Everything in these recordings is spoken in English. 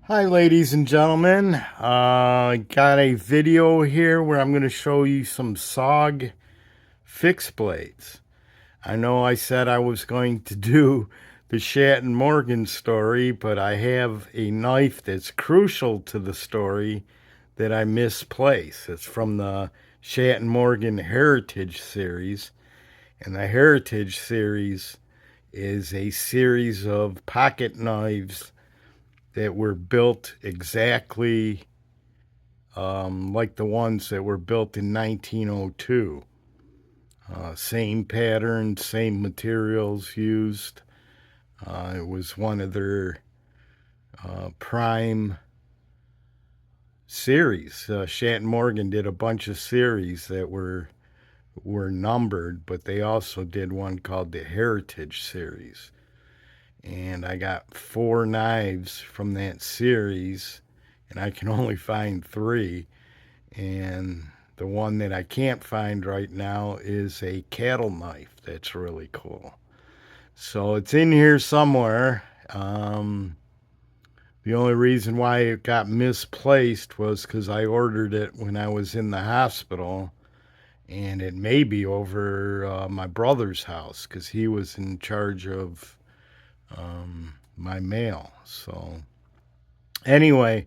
Hi ladies and gentlemen, I got a video here where I'm going to show you some SOG fixed blades. I know I said I was going to do the Shat and Morgan story, but I have a knife that's crucial to the story that I misplaced. It's from the Shat and Morgan Heritage series, and the Heritage series is a series of pocket knives that were built exactly like the ones that were built in 1902. Same pattern, same materials used. It was one of their prime series. Shat and Morgan did a bunch of series that were numbered, but they also did one called the Heritage series. And I got 4 knives from that series, and I can only find 3. And the one that I can't find right now is a cattle knife that's really cool. So it's in here somewhere. The only reason why it got misplaced was because I ordered it when I was in the hospital, and it may be over my brother's house because he was in charge of my mail. So anyway,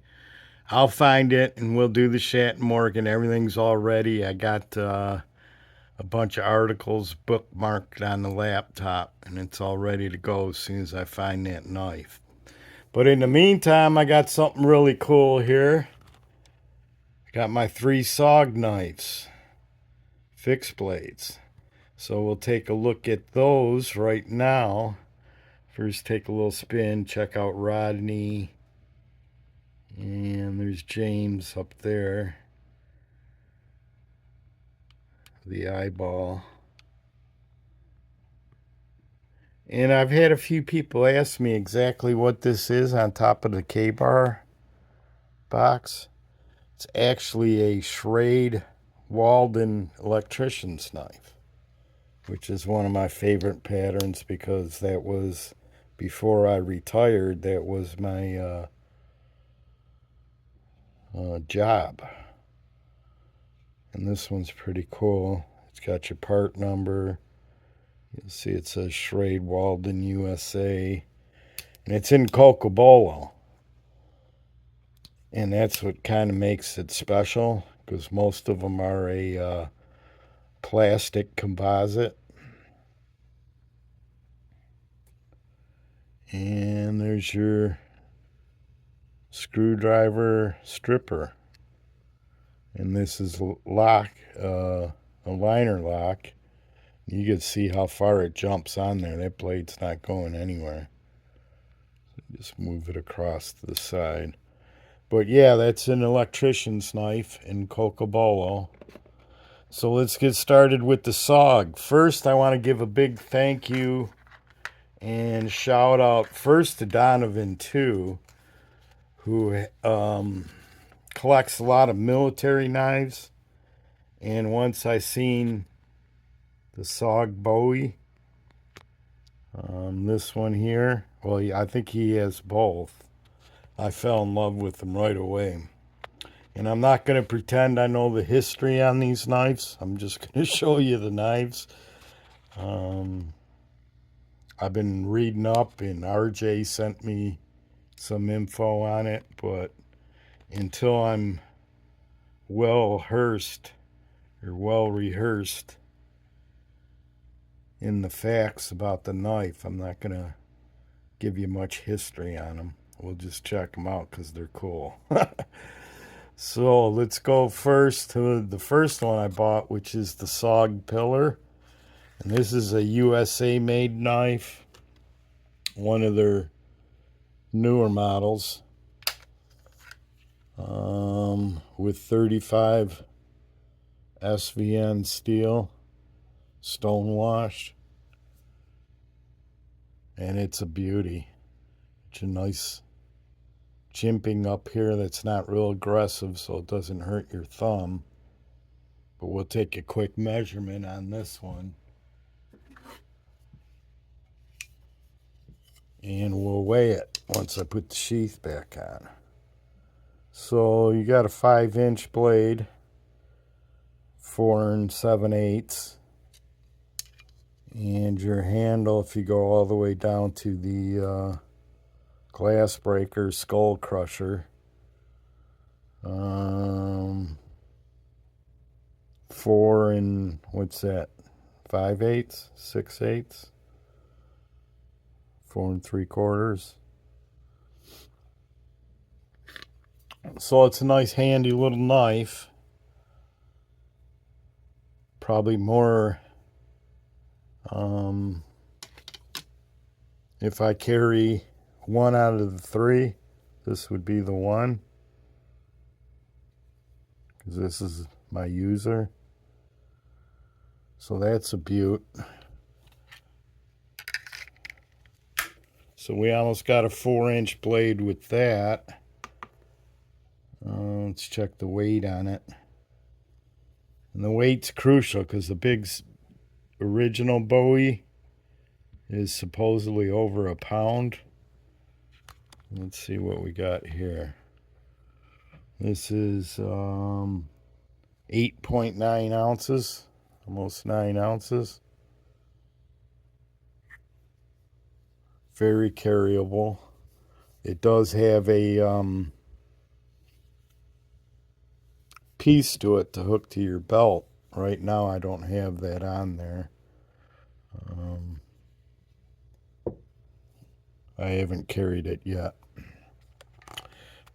I'll find it and we'll do the Shat and Morgan. Everything's all ready. I got a bunch of articles bookmarked on the laptop and it's all ready to go as soon as I find that knife. But in the meantime, I got something really cool here. I got my 3 SOG knives, fixed blades. So we'll take a look at those right now. First, take a little spin, check out Rodney. And there's James up there. The eyeball. And I've had a few people ask me exactly what this is on top of the K-bar box. It's actually a Schrade Walden electrician's knife, which is one of my favorite patterns because that was, before I retired, that was my job. And this one's pretty cool. It's got your part number. You'll see it says Schrade Walden, USA. And it's in Cocobolo. And that's what kind of makes it special, because most of them are a plastic composite. And there's your screwdriver stripper. And this is lock, a liner lock. You can see how far it jumps on there. That blade's not going anywhere. So just move it across to the side. But yeah, that's an electrician's knife in Cocobolo. So let's get started with the SOG. First, I want to give a big thank you and shout out first to Donovan, too, who collects a lot of military knives. And once I seen the SOG Bowie, this one here, well, I think he has both. I fell in love with them right away. And I'm not going to pretend I know the history on these knives. I'm just going to show you the knives. I've been reading up, and RJ sent me some info on it, but until I'm well rehearsed in the facts about the knife, I'm not going to give you much history on them. We'll just check them out because they're cool. So let's go first to the first one I bought, which is the SOG Pillar. And this is a USA made knife, one of their newer models, with 35 SVN steel, stonewashed. And it's a beauty. It's a nice jimping up here that's not real aggressive, so it doesn't hurt your thumb. But we'll take a quick measurement on this one. And we'll weigh it once I put the sheath back on. So you got a 5-inch blade, 4 7/8, and your handle, if you go all the way down to the glass breaker, skull crusher, 4 what's that, 5/8, 6/8, 4 3/4. So it's a nice handy little knife. Probably more if I carry one out of the 3, this would be the one, because this is my user. So that's a beaut. So we almost got a 4-inch blade with that. Let's check the weight on it. And the weight's crucial because the big original Bowie is supposedly over a pound. Let's see what we got here. This is 8.9 ounces, almost 9 ounces. Very carryable. It does have a piece to it to hook to your belt. Right now I don't have that on there. I haven't carried it yet.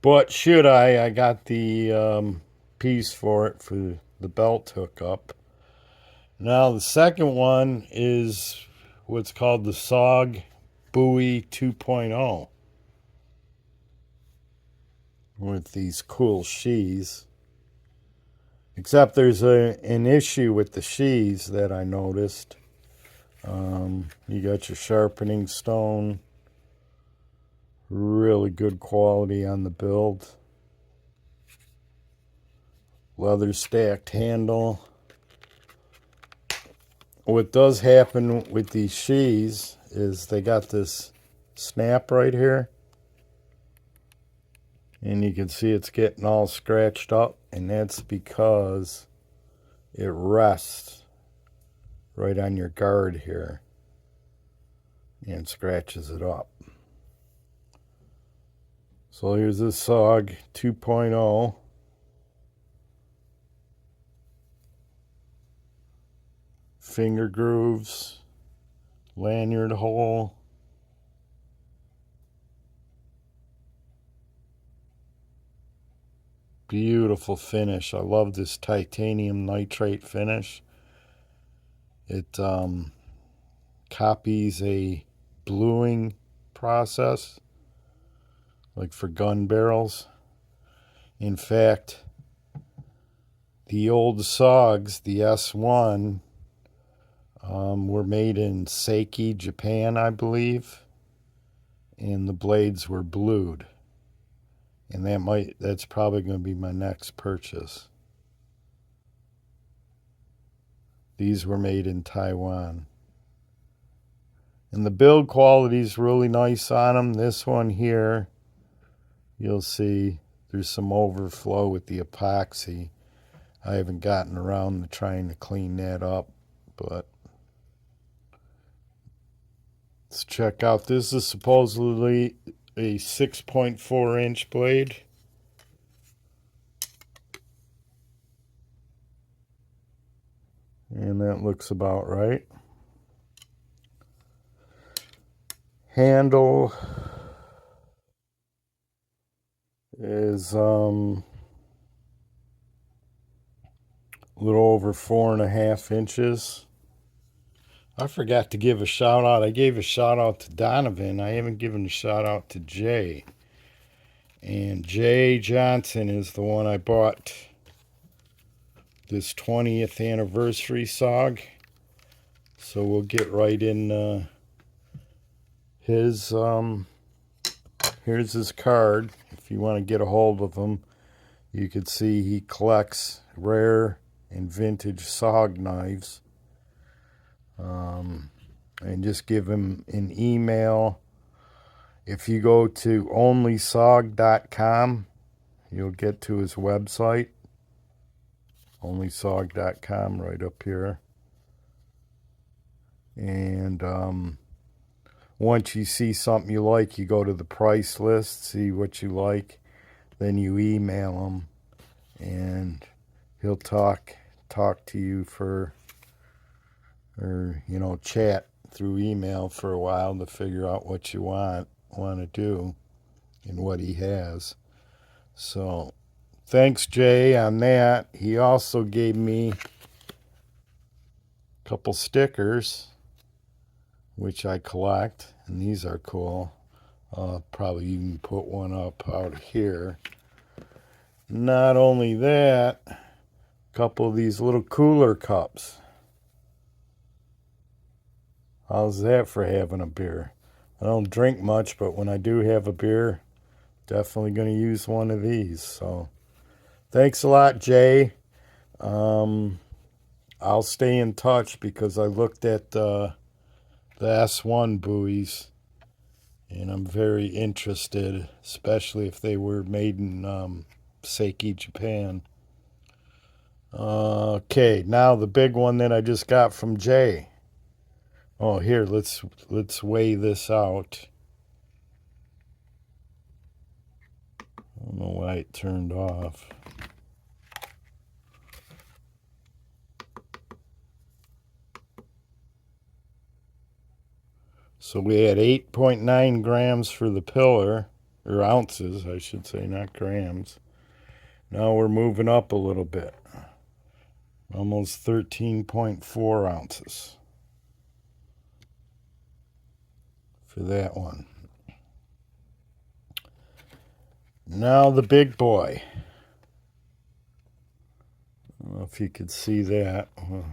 But should I got the piece for it for the belt hookup. Now the second one is what's called the SOG Bowie 2.0 with these cool sheaths. Except there's an issue with the sheaths that I noticed. You got your sharpening stone. Really good quality on the build. Leather stacked handle. What does happen with these sheaths is they got this snap right here. And you can see it's getting all scratched up. And that's because it rests right on your guard here and scratches it up. So here's this SOG 2.0. Finger grooves, lanyard hole. Beautiful finish. I love this titanium nitrate finish. It copies a bluing process, like for gun barrels. In fact, the old SOGs, the S1, were made in Seiki, Japan, I believe, and the blades were blued. And that's probably going to be my next purchase. These were made in Taiwan. And the build quality is really nice on them. This one here, you'll see there's some overflow with the epoxy. I haven't gotten around to trying to clean that up, but let's check out. This is supposedly a 6.4-inch blade. And that looks about right. Handle is a little over 4.5 inches. I forgot to give a shout out. I gave a shout out to Donovan. I haven't given a shout out to Jay. And Jay Johnson is the one I bought this 20th anniversary SOG. So we'll get right in his, here's his card. If you want to get a hold of him, you can see he collects rare and vintage SOG knives. And just give him an email. If you go to onlysog.com, you'll get to his website, onlysog.com, right up here. And once you see something you like, you go to the price list, see what you like, then you email him, and he'll talk to you chat through email for a while to figure out what you want to do and what he has. So thanks, Jay, on that. He also gave me a couple stickers, which I collect, and these are cool. I'll probably even put one up out here. Not only that, a couple of these little cooler cups. How's that for having a beer? I don't drink much, but when I do have a beer, definitely going to use one of these. So thanks a lot, Jay. I'll stay in touch because I looked at the S1 buoys, and I'm very interested, especially if they were made in Seiki, Japan. Okay, now the big one that I just got from Jay. Oh, here, let's weigh this out. I don't know why it turned off. So we had 8.9 grams for the pillar, or ounces, I should say, not grams. Now we're moving up a little bit. Almost 13.4 ounces for that one. Now the big boy. I don't know if you could see that. I'll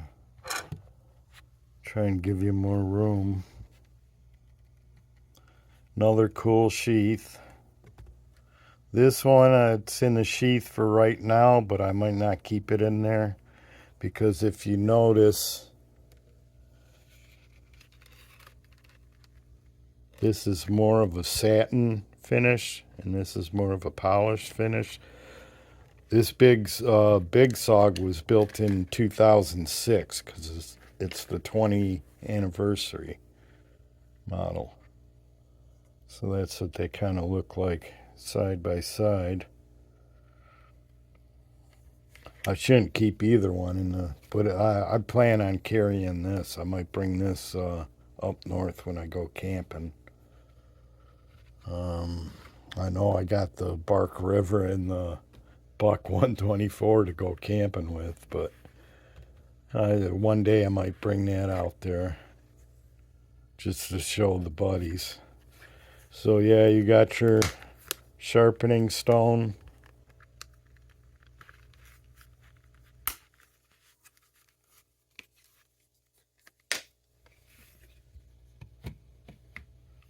try and give you more room. Another cool sheath. This one, it's in the sheath for right now, but I might not keep it in there. Because if you notice, this is more of a satin finish, and this is more of a polished finish. This big SOG was built in 2006 because it's the 20th anniversary model. So that's what they kind of look like side by side. I shouldn't keep either one but I plan on carrying this. I might bring this up north when I go camping. I know I got the Bark River and the Buck 124 to go camping with, but one day I might bring that out there just to show the buddies. So yeah, you got your sharpening stone.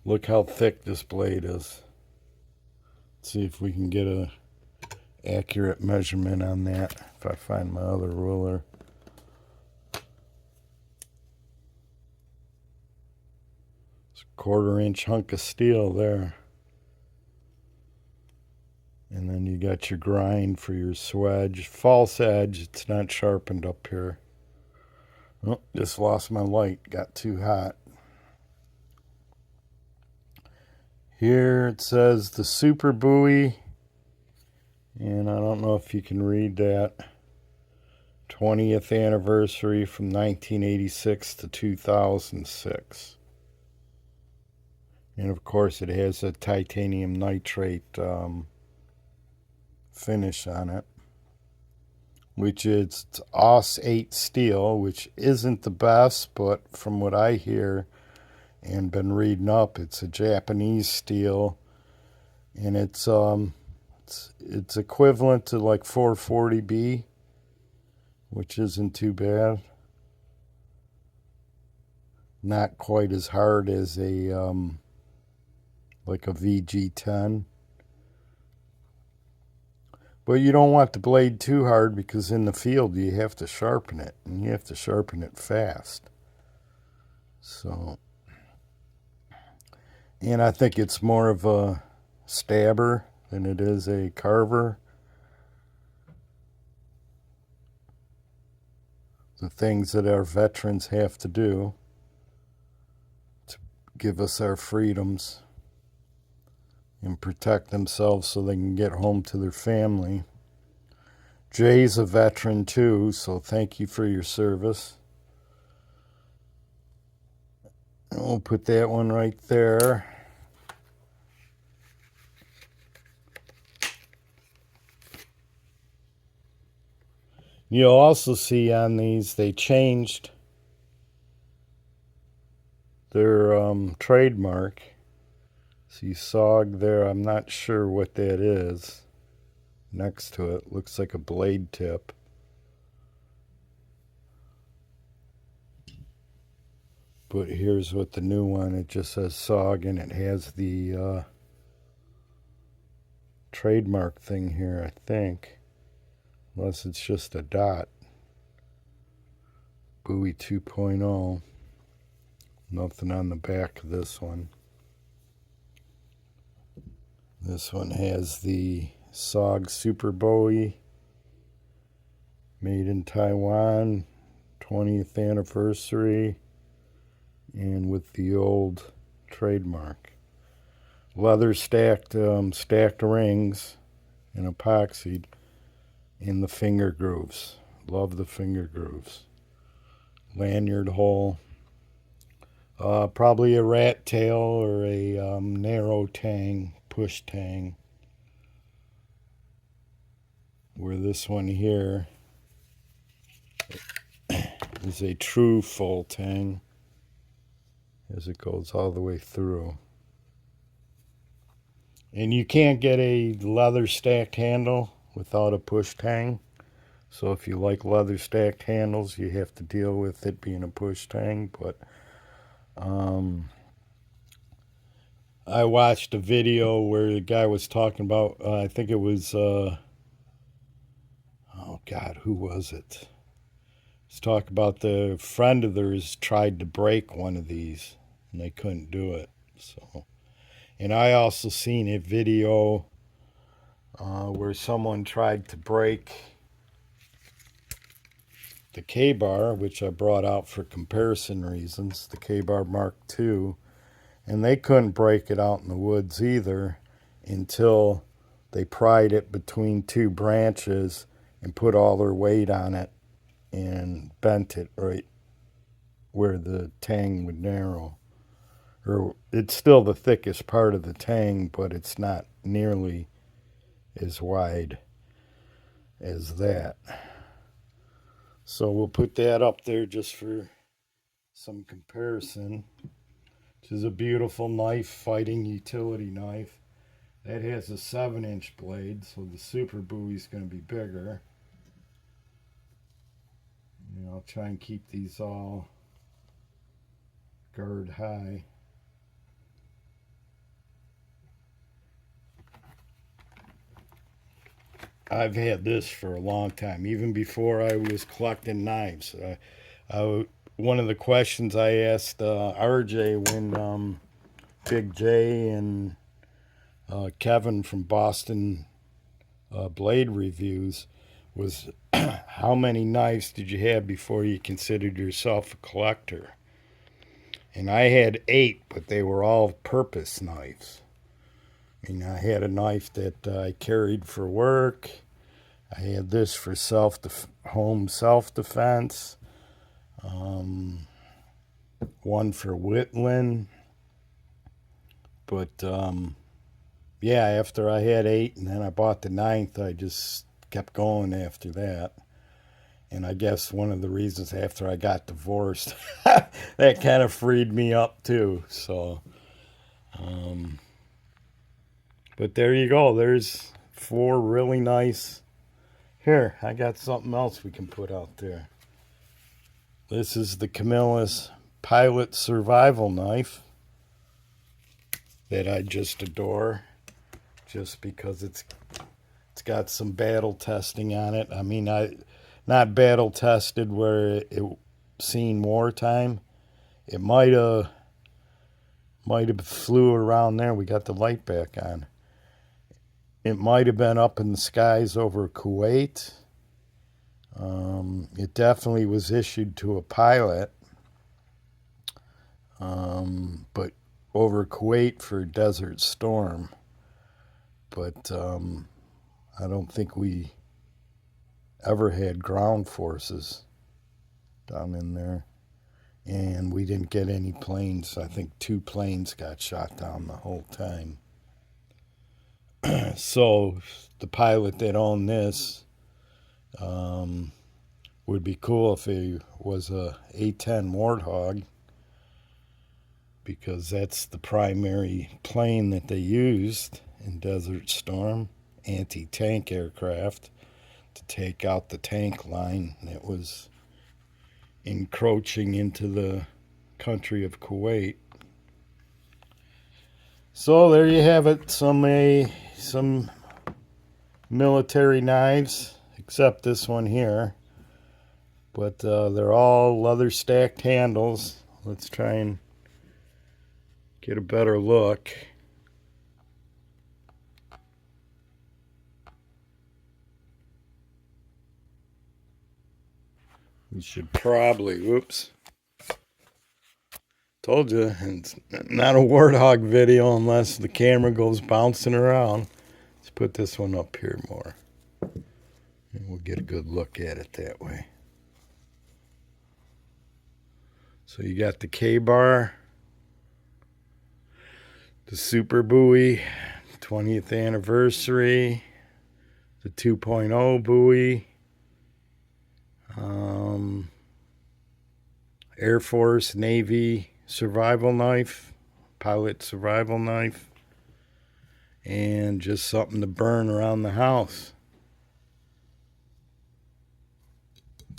Look how thick this blade is. Let's see if we can get a accurate measurement on that if I find my other ruler. It's a 1/4-inch hunk of steel there. And then you got your grind for your swedge. False edge, it's not sharpened up here. Oh, just lost my light, got too hot. Here it says the Super Bowie, and I don't know if you can read that. 20th anniversary from 1986 to 2006. And of course it has a titanium nitrate finish on it, which is AUS 8 steel, which isn't the best, but from what I hear and been reading up, it's a Japanese steel, and it's equivalent to like 440B, which isn't too bad. Not quite as hard as a like a VG10. But you don't want the blade too hard because in the field you have to sharpen it, and you have to sharpen it fast. So, and I think it's more of a stabber than it is a carver. the things that our veterans have to do to give us our freedoms and protect themselves so they can get home to their family. Jay's a veteran too, so thank you for your service. And we'll put that one right there. You'll also see on these they changed their trademark. See SOG there, I'm not sure what that is. Next to it, looks like a blade tip. But here's what the new one, it just says SOG and it has the trademark thing here, I think. Unless it's just a dot. Bowie 2.0. Nothing on the back of this one. This one has the SOG Super Bowie, made in Taiwan, 20th anniversary, and with the old trademark. Leather stacked rings and epoxied in the finger grooves. Love the finger grooves. Lanyard hole. Probably a rat tail or a narrow tang, push tang. Where this one here is a true full tang as it goes all the way through. And you can't get a leather stacked handle without a push tang. So if you like leather stacked handles, you have to deal with it being a push tang. But I watched a video where the guy was talking about, I think it was, oh God, who was it? He's talking about the friend of theirs tried to break one of these and they couldn't do it. So, and I also seen a video where someone tried to break the K-bar, which I brought out for comparison reasons, the K-bar Mark II, and they couldn't break it out in the woods either until they pried it between two branches and put all their weight on it and bent it right where the tang would narrow. Or it's still the thickest part of the tang, but it's not nearly as wide as that. So we'll put that up there just for some comparison. Which is a beautiful knife, fighting utility knife. That has a 7-inch blade, so the Super Bowie is going to be bigger. And I'll try and keep these all guard high. I've had this for a long time, even before I was collecting knives. One of the questions I asked RJ when Big J and Kevin from Boston Blade Reviews was how many knives did you have before you considered yourself a collector? And I had 8, but they were all purpose knives. I mean, I had a knife that I carried for work. I had this for home self-defense. One for whittling. But, yeah, after I had 8 and then I bought the 9th, I just kept going after that. And I guess one of the reasons after I got divorced, that kind of freed me up too. So, but there you go. There's 4 really nice. Here, I got something else we can put out there. This is the Camillus Pilot Survival Knife that I just adore, just because it's got some battle testing on it. I mean, not battle tested where it seen wartime. It might have flew around there. We got the light back on. It might have been up in the skies over Kuwait. It definitely was issued to a pilot, but over Kuwait for Desert Storm. But I don't think we ever had ground forces down in there. And we didn't get any planes. I think 2 planes got shot down the whole time. So the pilot that owned this would be cool if he was a A-10 Warthog, because that's the primary plane that they used in Desert Storm, anti-tank aircraft, to take out the tank line that was encroaching into the country of Kuwait. So there you have it, some military knives, except this one here. But they're all leather stacked handles. Let's try and get a better look. We should probably, whoops. Told you, it's not a Warthog video unless the camera goes bouncing around. Let's put this one up here more, and we'll get a good look at it that way. So you got the K-bar, the Super Bowie, 20th anniversary, the 2.0 Bowie, Air Force, Navy survival knife, pilot survival knife, and just something to burn around the house.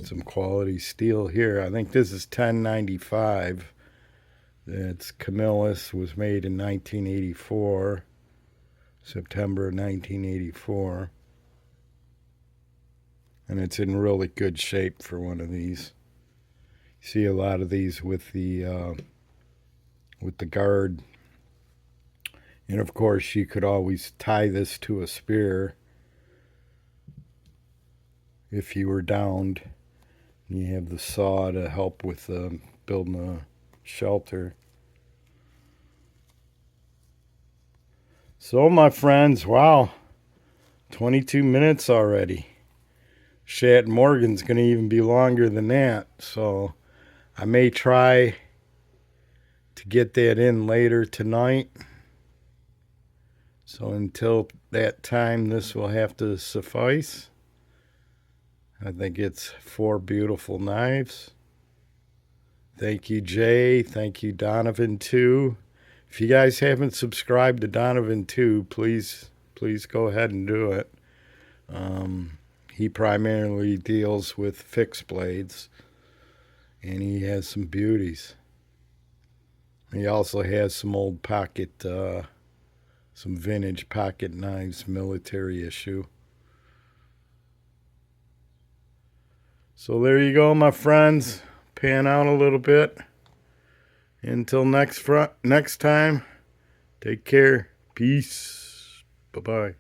Some quality steel here. I think this is 1095. It's Camillus, was made in 1984, September 1984. And it's in really good shape for one of these. You see a lot of these with the guard. And of course you could always tie this to a spear if you were downed. You have the saw to help with building a shelter. So my friends, wow, 22 minutes already. Shat Morgan's going to even be longer than that. So I may try to get that in later tonight. So until that time, this will have to suffice. I think it's 4 beautiful knives. Thank you, Jay. Thank you, Donovan, too. If you guys haven't subscribed to Donovan, too, please go ahead and do it. He primarily deals with fixed blades, and he has some beauties. He also has some old pocket, some vintage pocket knives, military issue. So there you go, my friends. Pan out a little bit. Until next time, take care. Peace. Bye-bye.